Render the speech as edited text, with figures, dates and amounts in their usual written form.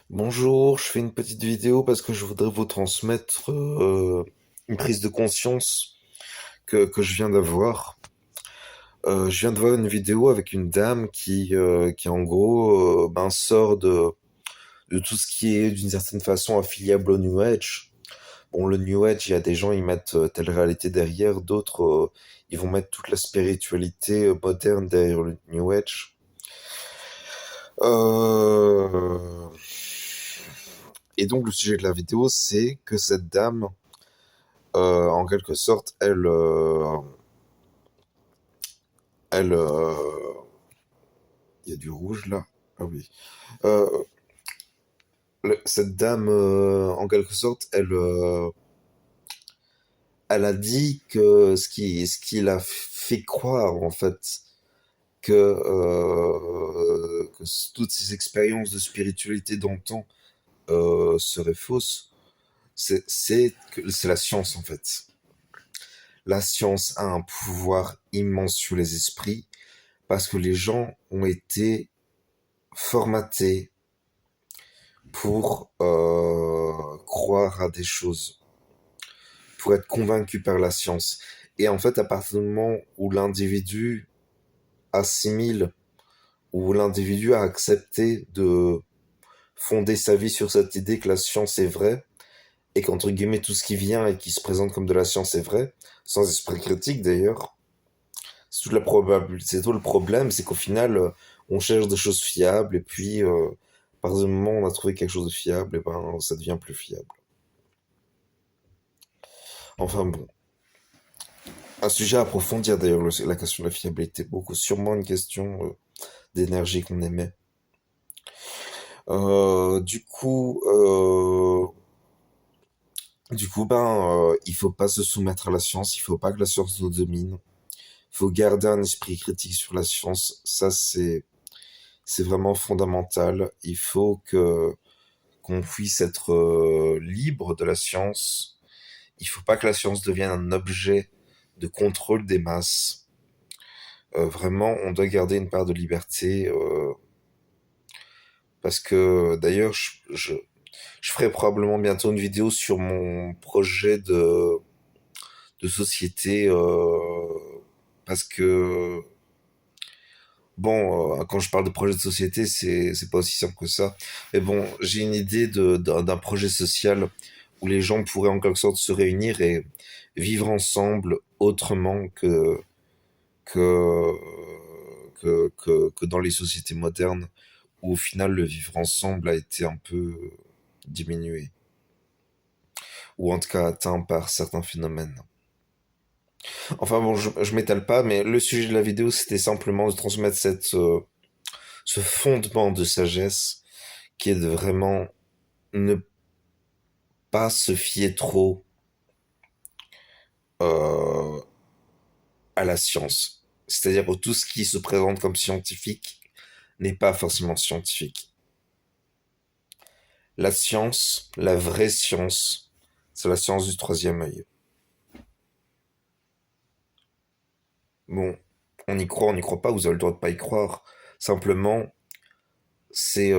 Bonjour, je fais une petite vidéo parce que je voudrais vous transmettre une prise de conscience que je viens d'avoir. Je viens de voir une vidéo avec une dame qui en gros sort de tout ce qui est d'une certaine façon affiliable au New Age. Bon, le New Age, il y a des gens, ils mettent telle réalité derrière, d'autres, ils vont mettre toute la spiritualité moderne derrière le New Age. Euh, Et donc le sujet de la vidéo, c'est que cette dame, en quelque sorte, elle, il y a du rouge là. Ah oui. Euh, cette dame, en quelque sorte, elle a dit que ce qui l'a fait croire en fait que toutes ces expériences de spiritualité d'antan seraient fausses, c'est la science en fait. La science a un pouvoir immense sur les esprits parce que les gens ont été formatés pour croire à des choses, pour être convaincus par la science. Et en fait, à partir du moment où l'individu assimile, où l'individu a accepté de fonder sa vie sur cette idée que la science est vraie, et qu'entre guillemets tout ce qui vient et qui se présente comme de la science est vrai, sans esprit critique d'ailleurs, c'est toute la probabilité, c'est tout le problème, c'est qu'au final, on cherche des choses fiables, et puis, à partir du moment où on a trouvé quelque chose de fiable, et ben, ça devient plus fiable. Enfin bon, un sujet à approfondir d'ailleurs, la question de la fiabilité, beaucoup, sûrement une question d'énergie qu'on émet. Du coup, il faut pas se soumettre à la science, il faut pas que la science nous domine. Il faut garder un esprit critique sur la science, ça c'est vraiment fondamental. Il faut que qu'on puisse être libre de la science. Il faut pas que la science devienne un objet de contrôle des masses. Vraiment, on doit garder une part de liberté parce que d'ailleurs, je ferai probablement bientôt une vidéo sur mon projet de société parce que bon, quand je parle de projet de société, c'est pas aussi simple que ça. Mais bon, j'ai une idée d'un projet social où les gens pourraient en quelque sorte se réunir et vivre ensemble autrement que, que dans les sociétés modernes, où au final le vivre ensemble a été un peu diminué, ou en tout cas atteint par certains phénomènes. Enfin bon, je m'étale pas, mais le sujet de la vidéo, c'était simplement de transmettre ce fondement de sagesse qui est de vraiment ne pas se fier trop euh, à la science. C'est-à-dire que tout ce qui se présente comme scientifique n'est pas forcément scientifique. La science, la vraie science, c'est la science du troisième œil. Bon, on y croit, on n'y croit pas, vous avez le droit de pas y croire. Simplement, c'est